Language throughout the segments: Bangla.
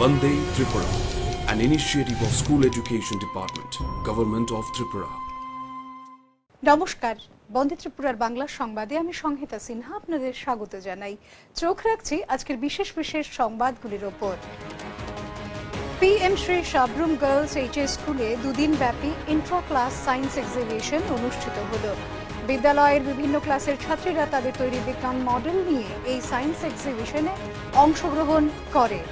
Vande Tripura, an initiative of School Education Department, Government of Tripura. নমস্কার, বন্দে ত্রিপুরার বাংলা সংবাদে আমি সংহিতা সিনহা আপনাদের স্বাগত জানাই। চোখ রাখছি আজকের বিশেষ বিশেষ সংবাদগুলির ওপর। PM Shri Sabroom girls HS স্কুলে দুদিন ব্যাপী ইন্ট্রা ক্লাস সায়েন্স এক্সিবিশন অনুষ্ঠিত হলো। বিদ্যালয়ের বিভিন্ন ক্লাসের ছাত্রীরা তাদের তৈরি বিজ্ঞান মডেল নিয়ে এই সায়েন্স এক্সিবিশনে অংশগ্রহণ করে।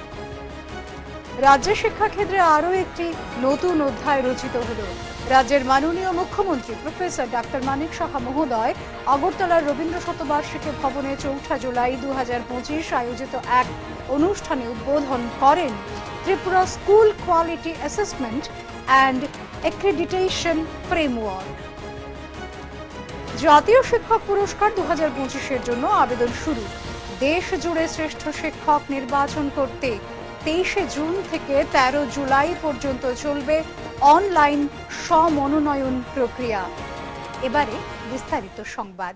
রাজ্যের শিক্ষাক্ষেত্রে আরও একটি নতুন অধ্যায় রচিত হলো। রাজ্যের মাননীয় মুখ্যমন্ত্রী প্রফেসর ডাক্তার মানিক সাহা মহোদয় আগরতলার রবীন্দ্র শতবার্ষিকী ভবনে 4 জুলাই 2025 আয়োজিত এক অনুষ্ঠানে উদ্বোধন করেন Tripura school quality assessment and accreditation framework. জাতীয় শিক্ষক পুরস্কার 2025-এর জন্য আবেদন শুরু। দেশ জুড়ে শ্রেষ্ঠ শিক্ষক নির্বাচন করতে 23 জুন থেকে 13 জুলাই পর্যন্ত চলবে অনলাইন স্ব-মনোনয়ন প্রক্রিয়া। এবারে বিস্তারিত সংবাদ।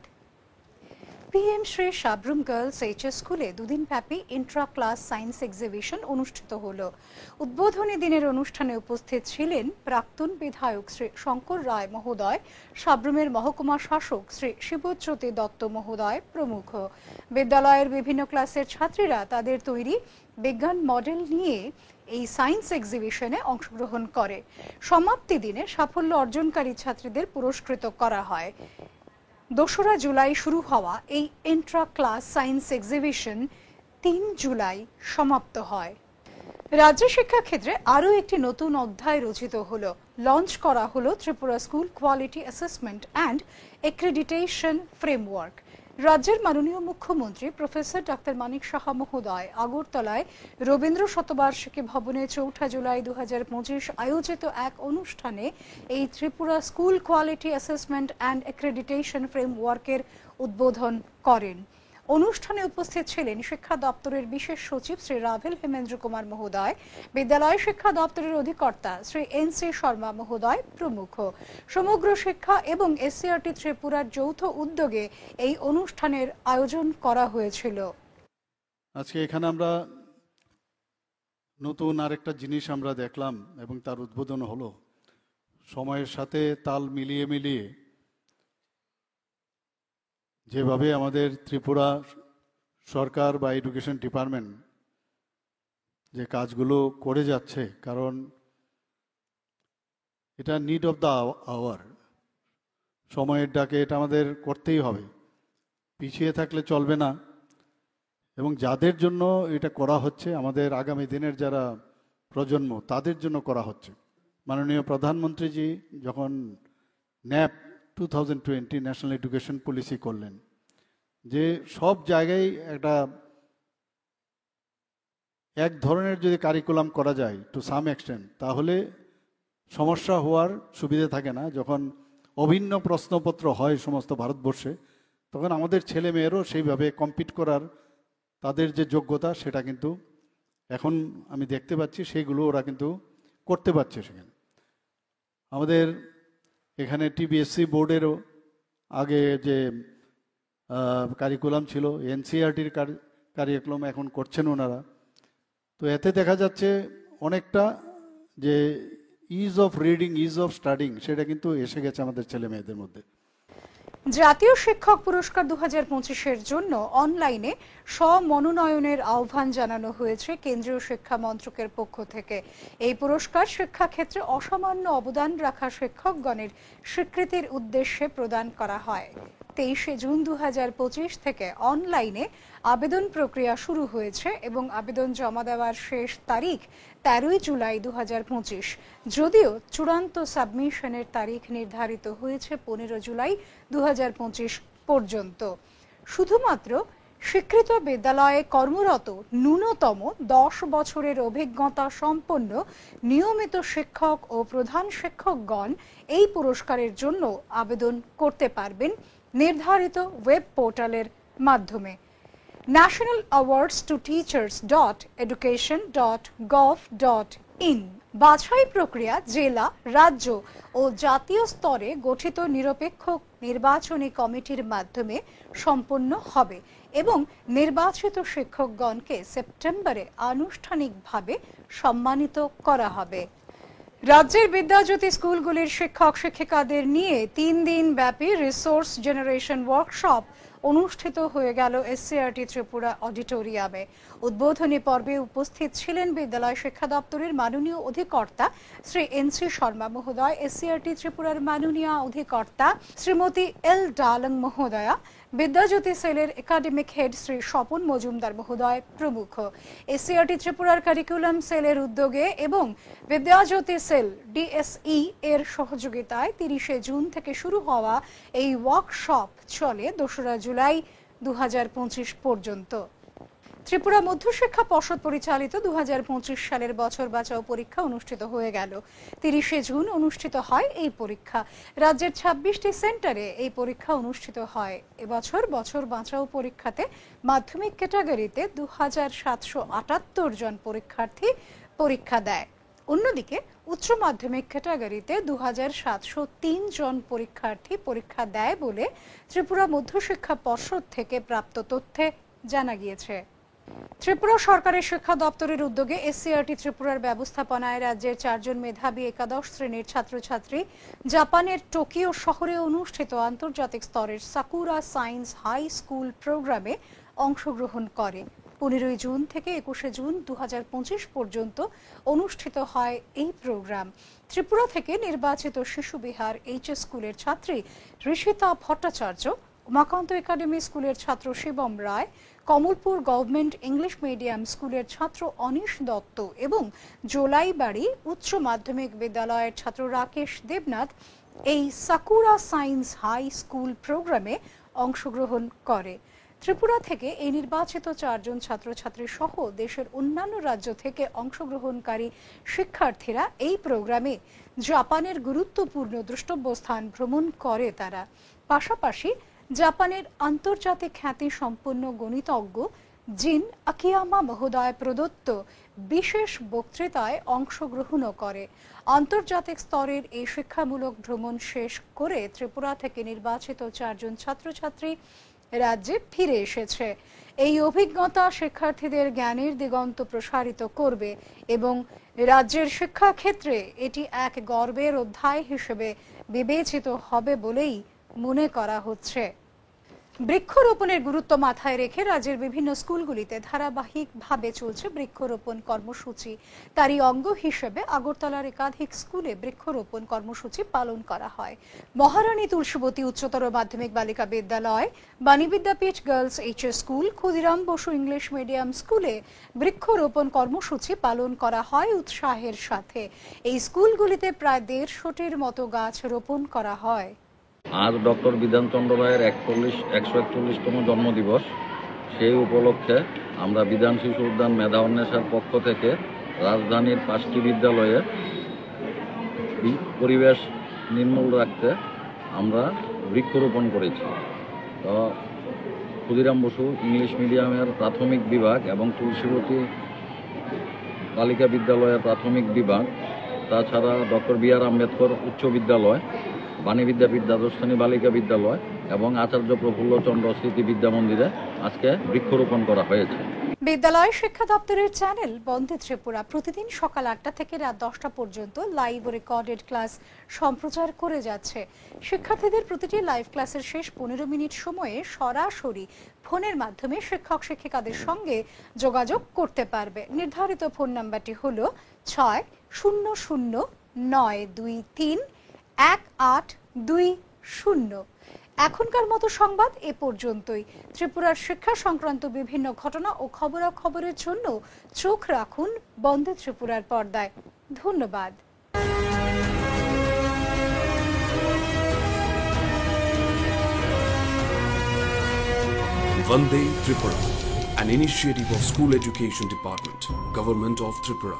PM Shri Sabroom girls HS স্কুলে দুদিন ব্যাপী ইন্ট্রা ক্লাস সায়েন্স এক্সিবিশন অনুষ্ঠিত হলো। উদ্বোধনী দিনের অনুষ্ঠানে উপস্থিত ছিলেন প্রাক্তন বিধায়ক শ্রী শঙ্কর রায় মহোদয়, সাবরুমের মহকুমা শাসক শ্রী শিবজ্যোতি দত্ত মহোদয় প্রমুখ। বিদ্যালয়ের বিভিন্ন ক্লাসের ছাত্রীরা তাদের তৈরি বিজ্ঞান মডেল নিয়ে এই সায়েন্স এক্সিবিশনে অংশগ্রহণ করে। সমাপ্তি দিনে সাফল্য অর্জনকারী ছাত্রীদের পুরস্কৃত করা হয়। 2 জুলাই শুরু হওয়া এই Intra class science exhibition 3 July সমাপ্ত হয়। রাজ্য শিক্ষাক্ষেত্রে আরও একটি নতুন অধ্যায় রচিত হলো। লঞ্চ করা হলো Tripura school quality assessment and accreditation framework. রাজ্যের মাননীয় মুখ্যমন্ত্রী প্রফেসর ডাক্তার মানিক সাহা মহোদয় আগরতলায় রবীন্দ্র শতবার্ষিকী ভবনে 4 জুলাই 2025 আয়োজিত এক অনুষ্ঠানে এই Tripura school quality assessment and accreditation ফ্রেমওয়ার্কের উদ্বোধন করেন। অনুষ্ঠানে উপস্থিত ছিলেন শিক্ষা দপ্তরের বিশেষ সচিব শ্রী রাভেল হেমেন্দ্র কুমার মহোদয়, বিদ্যালয় শিক্ষা দপ্তরের অধিকর্তা শ্রী NC শর্মা মহোদয় প্রমুখ। সমগ্র শিক্ষা এবং SCRT ত্রিপুরার যৌথ উদ্যোগে এই অনুষ্ঠানের আয়োজন করা হয়েছিল। আজকে এখানে আমরা নতুন আরেকটা জিনিস আমরা দেখলাম এবং তার উদ্বোধন হলো। সময়ের সাথে তাল মিলিয়ে মিলিয়ে যেভাবে আমাদের ত্রিপুরা সরকার বা এডুকেশন ডিপার্টমেন্ট যে কাজগুলো করে যাচ্ছে, কারণ এটা নিড অফ দ্য আওয়ার, সময়ের ডাকে এটা আমাদের করতেই হবে, পিছিয়ে থাকলে চলবে না। এবং যাদের জন্য এটা করা হচ্ছে, আমাদের আগামী দিনের যারা প্রজন্ম তাদের জন্য করা হচ্ছে। মাননীয় প্রধানমন্ত্রীজি যখন ন্যাপ 2020 ন্যাশনাল এডুকেশন পলিসি করলেন, যে সব জায়গায় একটা এক ধরনের যদি কারিকুলাম করা যায় টু সাম এক্সটেন্ট, তাহলে সমস্যা হওয়ার সুবিধা থাকে না। যখন অভিন্ন প্রশ্নপত্র হয় সমস্ত ভারতবর্ষে, তখন আমাদের ছেলে মেয়েরও সেইভাবে কম্পিট করার তাদের যে যোগ্যতা, সেটা কিন্তু এখন আমি দেখতে পাচ্ছি সেইগুলো ওরা কিন্তু করতে পারছে। সেখানে আমাদের এখানে TBSC বোর্ডেরও আগে যে কারিকুলাম ছিল, NCERTর কারিকুলাম এখন করছেন ওনারা। তো এতে দেখা যাচ্ছে অনেকটা যে is of reading, is of studying, সেটা কিন্তু এসে গেছে আমাদের ছেলে মেয়েদের মধ্যে। জাতীয় শিক্ষক পুরস্কার 2025-এর জন্য অনলাইনে স্ব-মনোনয়নের আহ্বান জানানো হয়েছে কেন্দ্রীয় শিক্ষা মন্ত্রকের পক্ষ থেকে। এই পুরস্কার শিক্ষাক্ষেত্রে অসামান্য অবদান রাখা শিক্ষকগণের স্বীকৃতির উদ্দেশ্যে প্রদান করা হয়। 23 জুন 2025 থেকে অনলাইনে আবেদন প্রক্রিয়া শুরু হয়েছে এবং আবেদন জমা দেওয়ার শেষ তারিখ 13 জুলাই 2025। যদিও চূড়ান্ত সাবমিশনের তারিখ নির্ধারিত হয়েছে 15 জুলাই 2025 পর্যন্ত। শুধুমাত্র স্বীকৃত বিদ্যালয়ে কর্মরত ন্যূনতম 10 বছরের অভিজ্ঞতা সম্পন্ন নিয়মিত শিক্ষক ও প্রধান শিক্ষকগণ এই পুরস্কারের জন্য আবেদন করতে পারবেন নির্ধারিত ওয়েব পোর্টালের মাধ্যমে। nationalawards2teachers.education.gov.in বাছাই প্রক্রিয়া জেলা, রাজ্য ও জাতীয় স্তরে গঠিত নিরপেক্ষ নির্বাচনী কমিটির মাধ্যমে সম্পন্ন হবে এবং নির্বাচিত শিক্ষকগণকে সেপ্টেম্বরে আনুষ্ঠানিকভাবে সম্মানিত করা হবে। রাজ্যের বিদ্যাজ্যোতি স্কুলগুলির শিক্ষক শিক্ষিকাদের নিয়ে 3 দিন ব্যাপী রিসোর্স জেনারেশন ওয়ার্কশপ অনুষ্ঠিত হয়ে গেল এসসিআরটি ত্রিপুরা অডিটোরিয়ামে। উদ্বোধনী পর্বে উপস্থিত ছিলেন বিদ্যালয় শিক্ষা দপ্তরের মাননীয় অধিকর্তা শ্রী এনসি শর্মা মহোদয়, এসসিআরটি ত্রিপুরার মাননীয় অধিকর্তা শ্রীমতী এল ডালং মহোদয়া, বিদ্যাজ্যোতি সেলের একাডেমিক হেড শ্রী স্বপন মজুমদার মহোদয় প্রমুখ। এসসিআরটি ত্রিপুরার কারিকুলাম সেলের উদ্যোগে এবং বিদ্যাজ্যোতি সেল ডিএসই এর সহযোগিতায় 30শে জুন থেকে শুরু হওয়া এই ওয়ার্কশপ চলে 2রা জুলাই 2025 পর্যন্ত। ত্রিপুরা মধ্যশিক্ষা পর্ষদ পরিচালিত 2025 সালের বছর বাঁচাও পরীক্ষা অনুষ্ঠিত হয়ে গেল। 30শে জুন অনুষ্ঠিত হয় এই পরীক্ষা। রাজ্যের 26টি সেন্টারে এই পরীক্ষা অনুষ্ঠিত হয়। এবছর বছর বাঁচাও পরীক্ষাতে মাধ্যমিক ক্যাটাগরিতে 2778 জন পরীক্ষার্থী পরীক্ষা দেয়। অন্যদিকে উচ্চ মাধ্যমিক ক্যাটাগরিতে 2703 জন পরীক্ষার্থী পরীক্ষা দেয় বলে ত্রিপুরা মধ্যশিক্ষা পর্ষদ থেকে প্রাপ্ত তথ্যে জানা গিয়েছে। ত্রিপুরা সরকারের শিক্ষা দপ্তরের উদ্যোগে এসসিআরটি ত্রিপুরার ব্যবস্থাপনায় রাজ্যের 4 জন মেধাবী একাদশ শ্রেণীর ছাত্রছাত্রী জাপানের টোকিও শহরে অনুষ্ঠিত আন্তর্জাতিক স্তরের সাকুরা সায়েন্স হাই স্কুল প্রোগ্রামে অংশগ্রহণ করে। 15 জুন থেকে 21শে জুন 2025 পর্যন্ত অনুষ্ঠিত হয় এই প্রোগ্রাম। ত্রিপুরা থেকে নির্বাচিত শিশু বিহার এইচএস স্কুলের ছাত্রী ঋষিতা ভট্টাচার্য, উমাকান্ত একাডেমি স্কুলের ছাত্র শিবম রায়, কমলপুর গভর্নমেন্ট ইংলিশ মিডিয়াম স্কুলের ছাত্র অনিশ দত্ত এবং জোলাইবাড়ি উচ্চ মাধ্যমিক বিদ্যালয়ের ছাত্র রাকেশ দেবনাথ এই সাকুরা সায়েন্স হাই স্কুল প্রোগ্রামে অংশগ্রহণ করে। ত্রিপুরা থেকে এই নির্বাচিত 4 জন ছাত্রছাত্রী সহ দেশের অন্যান্য রাজ্য থেকে অংশগ্রহণকারী শিক্ষার্থীরা এই প্রোগ্রামে জাপানের গুরুত্বপূর্ণ দ্রষ্টব্য স্থান ভ্রমণ করে। তারা পাশাপাশি জাপানের আন্তর্জাতিক খ্যাতি সম্পন্ন গণিতজ্ঞ জিন আকিয়ামা মহোদয় প্রদত্ত বিশেষ বক্তৃতায় অংশগ্রহণও করে। আন্তর্জাতিক স্তরের এই শিক্ষামূলক ভ্রমণ শেষ করে ত্রিপুরা থেকে নির্বাচিত 4 জন ছাত্রছাত্রী রাজ্যে ফিরে এসেছে। এই অভিজ্ঞতা শিক্ষার্থীদের জ্ঞানের দিগন্ত প্রসারিত করবে এবং রাজ্যের শিক্ষা ক্ষেত্রে এটি এক গর্বের অধ্যায় হিসেবে বিবেচিত হবে বলেই মনে করা হচ্ছে। বৃক্ষরোপণের গুরুত্ব মাথায় রেখে রাজ্যের বিভিন্ন স্কুলগুলিতে ধারাবাহিকভাবে চলছে বৃক্ষরোপণ কর্মসূচি। তারই অঙ্গ হিসেবে আগরতলার একাধিক স্কুলে বৃক্ষরোপণ কর্মসূচি পালন করা হয়। মহারানী তুলসীবতী উচ্চতর মাধ্যমিক বালিকা বিদ্যালয়, Bani Vidyapith girls HS school, Khudiram Basu English medium স্কুলে বৃক্ষরোপণ কর্মসূচি পালন করা হয় উৎসাহের সাথে। এই স্কুলগুলিতে প্রায় 150টির মতো গাছ রোপণ করা হয়। আজ ডক্টর বিধানচন্দ্র রায়ের 141তম জন্মদিবস। সেই উপলক্ষে আমরা বিধান শিশু উদ্যান মেধা অন্বেষার পক্ষ থেকে রাজধানীর 5টি বিদ্যালয়ে পরিবেশ নির্মল রাখতে আমরা বৃক্ষরোপণ করেছি। তো ক্ষুদিরাম বসু ইংলিশ মিডিয়ামের প্রাথমিক বিভাগ এবং তুলসীবতী বালিকা বিদ্যালয়ের প্রাথমিক বিভাগ, তাছাড়া ডক্টর বি আর আম্বেদকর উচ্চ বিদ্যালয়, বাণী বিদ্যাপীঠ দ্বাদশ শ্রেণী বালিকা বিদ্যালয় এবং আচার্য প্রফুল্লচন্দ্র স্মৃতি বিদ্যা মন্দিরে আজকে বৃক্ষরোপণ করা হয়েছে। বিদ্যালয় শিক্ষা দপ্তরের চ্যানেল বন্দে ত্রিপুরা প্রতিদিন সকাল 8টা থেকে রাত 10টা পর্যন্ত লাইভ ও রেকর্ডেড ক্লাস সম্প্রচার করে যাচ্ছে। শিক্ষার্থীদের প্রতিটি লাইভ ক্লাসের শেষ 15 মিনিট সময়ে সরাসরি ফোনের মাধ্যমে শিক্ষক শিক্ষিকাদের সঙ্গে যোগাযোগ করতে পারবে। নির্ধারিত ফোন নাম্বারটি হল 6009231820। এখনকার মতো সংবাদ এ পর্যন্তই। ত্রিপুরার শিক্ষা সংক্রান্ত বিভিন্ন ঘটনা ও খবরাখবরের জন্য চোখ রাখুন বন্দে ত্রিপুরার পর্দায়। ধন্যবাদ। Vande Tripura, an initiative of School Education Department, Government of Tripura.